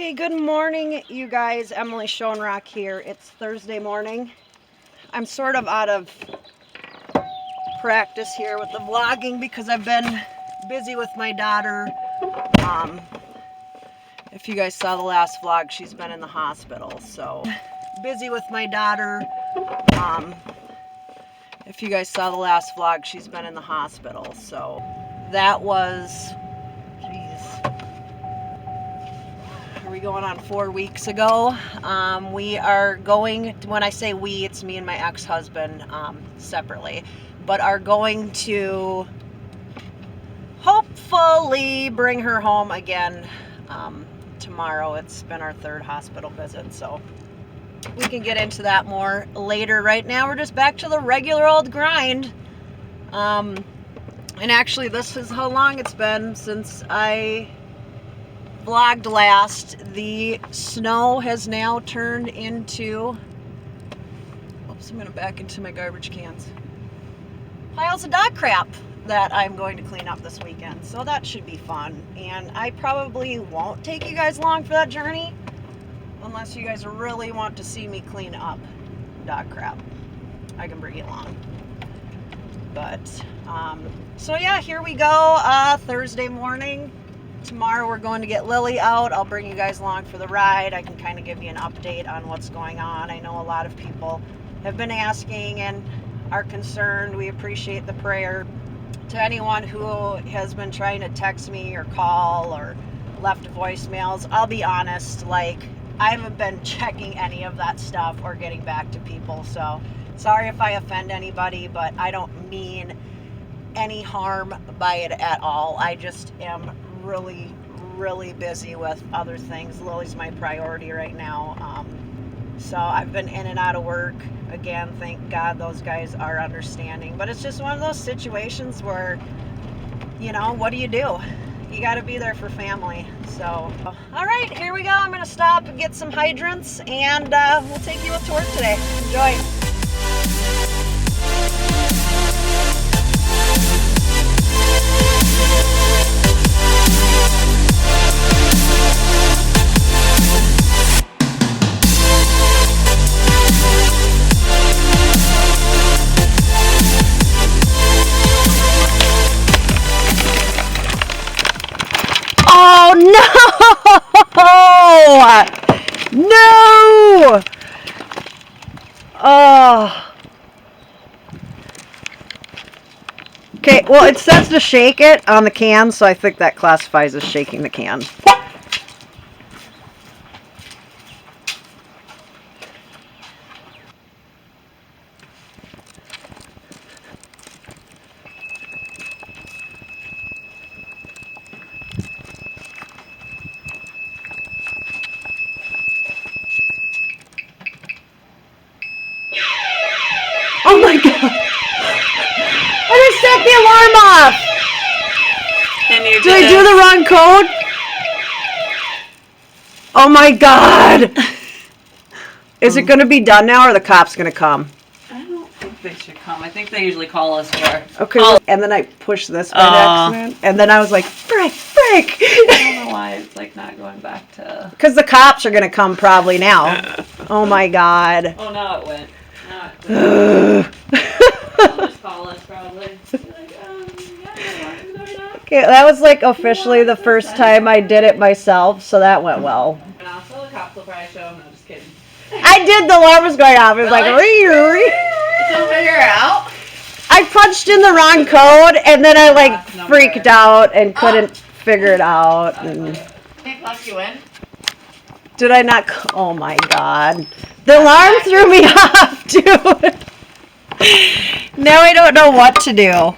Okay, good morning, you guys. Emily Schoenrock here. It's Thursday morning. I'm sort of out of practice here with the vlogging because I've been busy with my daughter. If you guys saw the last vlog, she's been in the hospital. So, busy with my daughter. If you guys saw the last vlog, she's been in the hospital. So, that was, are we going on 4 weeks ago? We are going, when I say we, it's me and my ex-husband separately, but are going to hopefully bring her home again tomorrow. It's been our third hospital visit, so we can get into that more later. Right now we're just back to the regular old grind. And actually this is how long it's been since I vlogged last. The snow has now turned into, oops, I'm gonna back into my garbage cans, piles of dog crap that I'm going to clean up this weekend, so that should be fun. And I probably won't take you guys along for that journey unless you guys really want to see me clean up dog crap. I can bring you along, but so yeah, here we go. Thursday morning. Tomorrow we're going to get Lily out. I'll bring you guys along for the ride. I can kind of give you an update on what's going on. I know a lot of people have been asking and are concerned. We appreciate the prayer. To anyone who has been trying to text me or call or left voicemails, I'll be honest, like, I haven't been checking any of that stuff or getting back to people. So sorry if I offend anybody, but I don't mean any harm by it at all. I just am really busy with other things. Lily's my priority right now. So I've been in and out of work. Again, thank God those guys are understanding. But it's just one of those situations where, you know, what do? You got to be there for family. So, all right, here we go. I'm going to stop and get some hydrants, and we'll take you to work today. Enjoy. Oh no! No! Oh. Okay, well, it says to shake it on the can, so I think that classifies as shaking the can. Oh my god! I just set the alarm off! And you did I do the wrong code? Oh my god! Is it going to be done now, or are the cops going to come? I don't think they should come. I think they usually call us for... Okay, well, and then I pushed this by accident, and then I was like, frick! I don't know why it's like not going back to... Because the cops are going to come probably now. Oh my god. Oh, now it went. Now it went. They'll just call us probably. Be like, Okay, that was like officially the first time I did it myself, so that went well. And also the cops will probably show them. No, just kidding. I did, the alarm was going off. It was like, You don't figure it out? I punched in the wrong code, and then I like freaked out and couldn't figure it out. And Can't clock you in? did I not? Oh my god. The alarm threw me off, dude. Now I don't know what to do.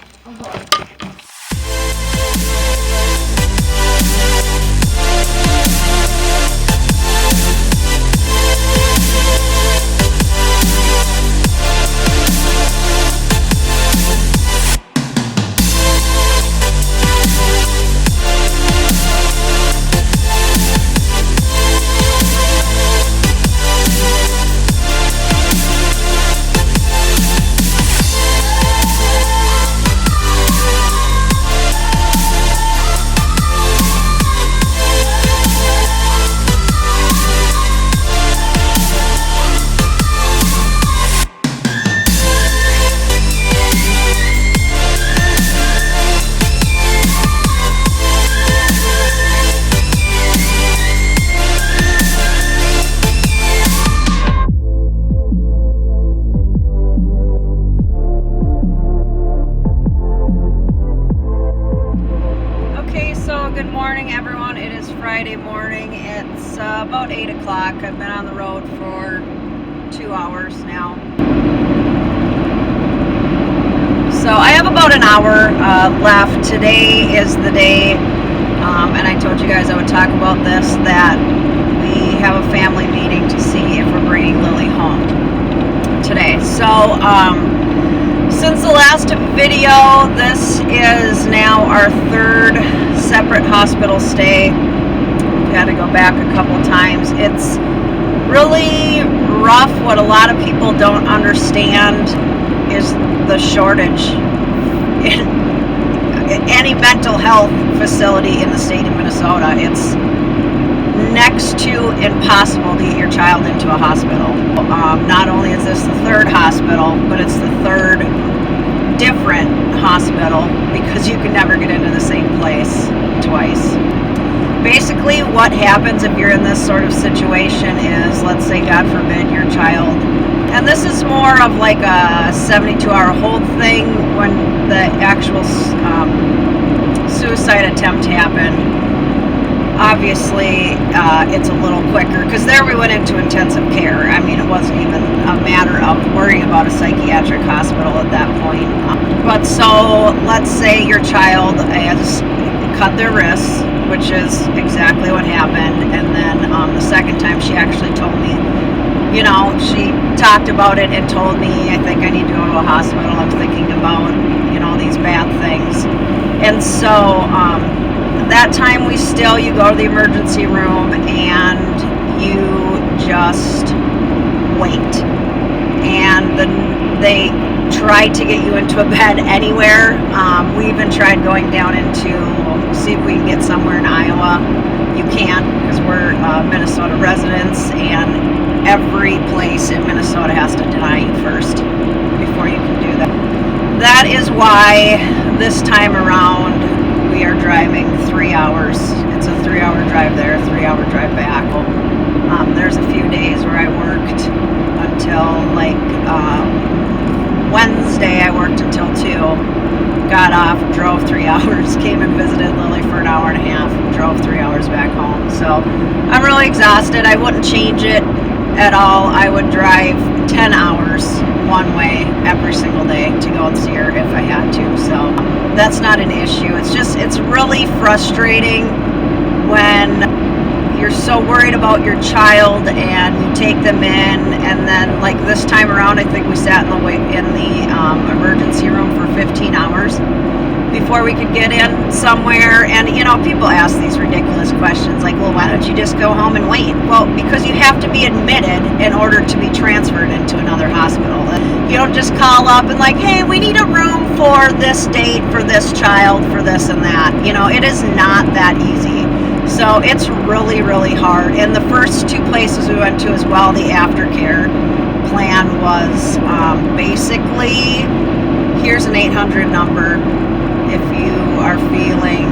Friday morning. It's about 8 o'clock. I've been on the road for 2 hours now. So I have about an hour left. Today is the day, and I told you guys I would talk about this, that we have a family meeting to see if we're bringing Lily home today. So since the last video, this is now our third separate hospital stay. We've had to go back a couple times. It's really rough. What a lot of people don't understand is the shortage in any mental health facility in the state of Minnesota. It's next to impossible to get your child into a hospital. Not only is this the third hospital, but it's the third different hospital because you can never get into the same place twice. Basically, what happens if you're in this sort of situation is, let's say, God forbid, your child, and this is more of like a 72-hour hold thing, when the actual suicide attempt happened. Obviously, it's a little quicker, because there we went into intensive care. I mean, it wasn't even a matter of worrying about a psychiatric hospital at that point. But so, let's say your child has cut their wrists, which is exactly what happened, and then the second time she actually told me, you know, she talked about it and told me, I think I need to go to a hospital. I'm thinking about, you know, these bad things. And so, that time you go to the emergency room and you just wait. And then they try to get you into a bed anywhere. We even tried going down into, see if we can get somewhere in Iowa. You can't, because we're Minnesota residents, and every place in Minnesota has to deny you first before you can do that. That is why this time around we are driving 3 hours. It's a 3-hour drive there, a 3-hour drive back. There's a few days where I worked until like Wednesday. I worked until 2, got off, drove 3 hours, came and visited Lily for an hour and a half, drove 3 hours back home. So I'm really exhausted. I wouldn't change it at all. I would drive 10 hours one way every single day to go and see her if I had to. So that's not an issue. It's really frustrating when you're so worried about your child and you take them in, and then like this time around, I think we sat in the emergency room for 15 hours before we could get in somewhere. And you know, people ask these ridiculous questions like, well, why don't you just go home and wait? Well, because you have to be admitted in order to be transferred into another hospital. You don't just call up and like, hey, we need a room for this date, for this child, for this and that. You know, it is not that easy. So it's really, really hard. And the first 2 places we went to as well, the aftercare plan was basically, here's an 800 number if you are feeling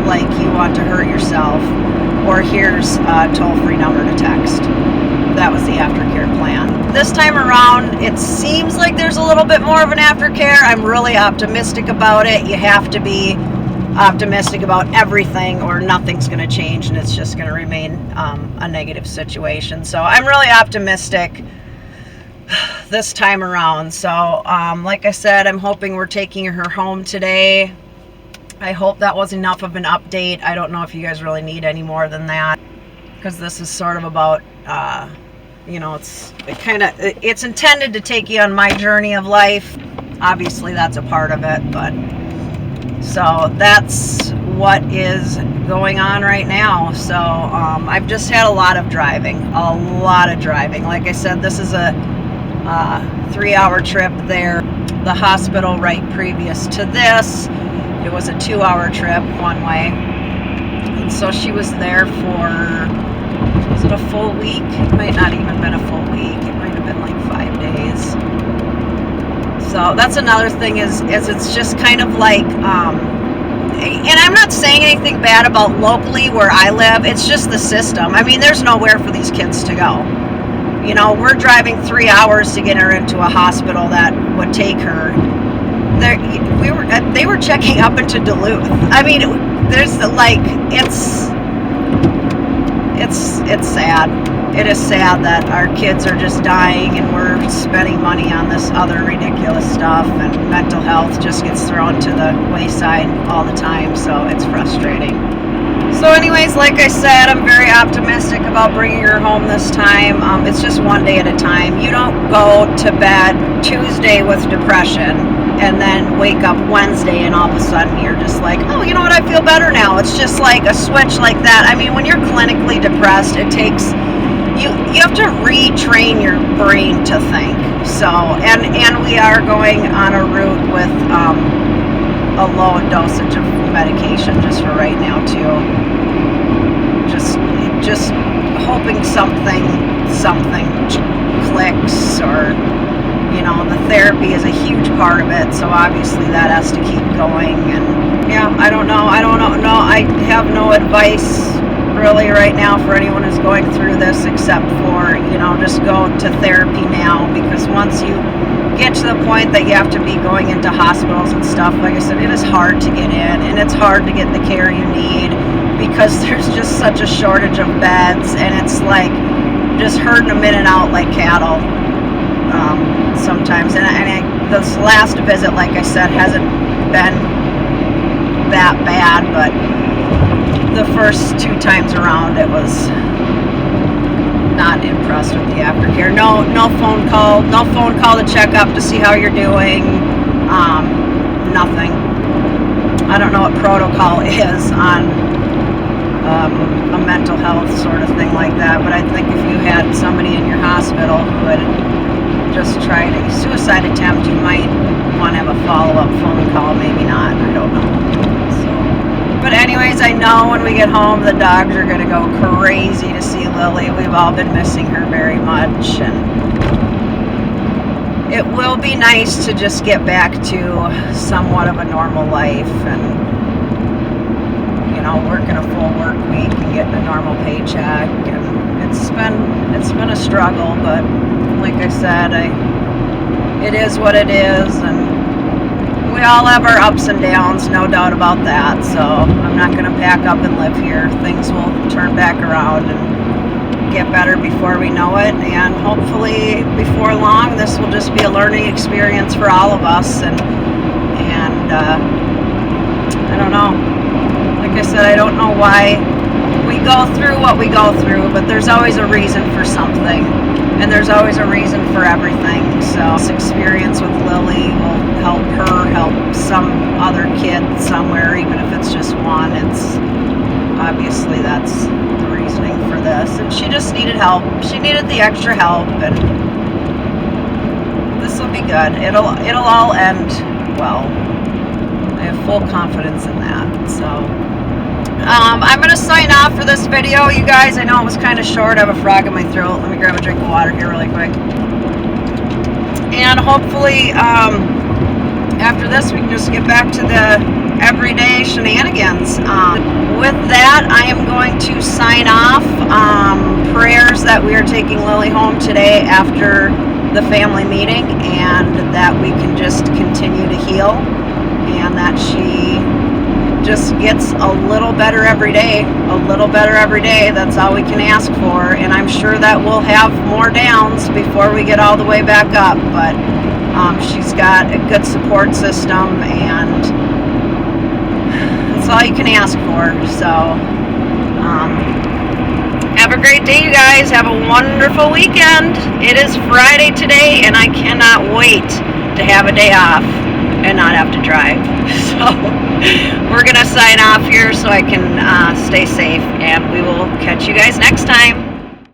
like you want to hurt yourself, or here's a toll-free number to text. That was the aftercare plan. This time around, it seems like there's a little bit more of an aftercare. I'm really optimistic about it. You have to be optimistic about everything or nothing's going to change, and it's just going to remain a negative situation. So I'm really optimistic this time around. So like I said, I'm hoping we're taking her home today. I hope that was enough of an update. I don't know if you guys really need any more than that, because this is sort of about you know, it's intended to take you on my journey of life. Obviously that's a part of it, but so that's what is going on right now. So I've just had a lot of driving. Like I said, this is a 3-hour trip there. The hospital right previous to this, it was a 2-hour trip one way. And so she was there for, was it a full week? It might not even been a full week. It might have been like 5 days. So that's another thing is it's just kind of like, and I'm not saying anything bad about locally where I live. It's just the system. I mean, there's nowhere for these kids to go. You know, we're driving 3 hours to get her into a hospital that would take her. They were checking up into Duluth. I mean, there's like, it's sad. It is sad that our kids are just dying and we're spending money on this other ridiculous stuff, and mental health just gets thrown to the wayside all the time, so it's frustrating. So anyways, like I said, I'm very optimistic about bringing her home this time. It's just one day at a time. You don't go to bed Tuesday with depression and then wake up Wednesday and all of a sudden you're just like, oh, you know what, I feel better now. It's just like a switch like that. I mean, when you're clinically depressed, it takes... You have to retrain your brain to think. So, and we are going on a route with a low dosage of medication just for right now too. Just hoping something clicks, or you know, the therapy is a huge part of it. So obviously that has to keep going. And yeah, I don't know. No, I have no advice really right now for anyone who's going through this, except for, you know, just go to therapy now, because once you get to the point that you have to be going into hospitals and stuff, like I said, it is hard to get in, and it's hard to get the care you need because there's just such a shortage of beds, and it's like just herding them in and out like cattle sometimes. And this last visit, like I said, hasn't been that bad, but the first 2 times around it was not impressed with the aftercare. No phone call to check up to see how you're doing. Nothing. I don't know what protocol is on a mental health sort of thing like that, but I think if you had somebody in your hospital who had just tried a suicide attempt, you might want to have a follow-up phone call. Maybe not. I don't know. But anyways, I know when we get home, the dogs are going to go crazy to see Lily. We've all been missing her very much, and it will be nice to just get back to somewhat of a normal life, and, you know, working a full work week and getting a normal paycheck. And it's been a struggle, but like I said, it is what it is, and we all have our ups and downs, no doubt about that. So I'm not going to pack up and live here. Things will turn back around and get better before we know it. And hopefully before long, this will just be a learning experience for all of us. And I don't know. Like I said, I don't know why we go through what we go through, but there's always a reason for something. And there's always a reason for everything. So this experience with Lily will help her help some other kid somewhere, even if it's just one. It's obviously that's the reasoning for this. And she just needed help. She needed the extra help, and this will be good. It'll all end well. I have full confidence in that. So I'm going to sign off for this video, you guys. I know it was kind of short. I have a frog in my throat. Let me grab a drink of water here really quick. And hopefully, after this, we can just get back to the everyday shenanigans. With that, I am going to sign off. Prayers that we are taking Lily home today after the family meeting, and that we can just continue to heal, and that she just gets a little better every day. A little better every day. That's all we can ask for. And I'm sure that we'll have more downs before we get all the way back up. But she's got a good support system, and that's all you can ask for. So have a great day, you guys. Have a wonderful weekend. It is Friday today, and I cannot wait to have a day off and not have to drive. So we're gonna sign off here so I can stay safe, and we will catch you guys next time.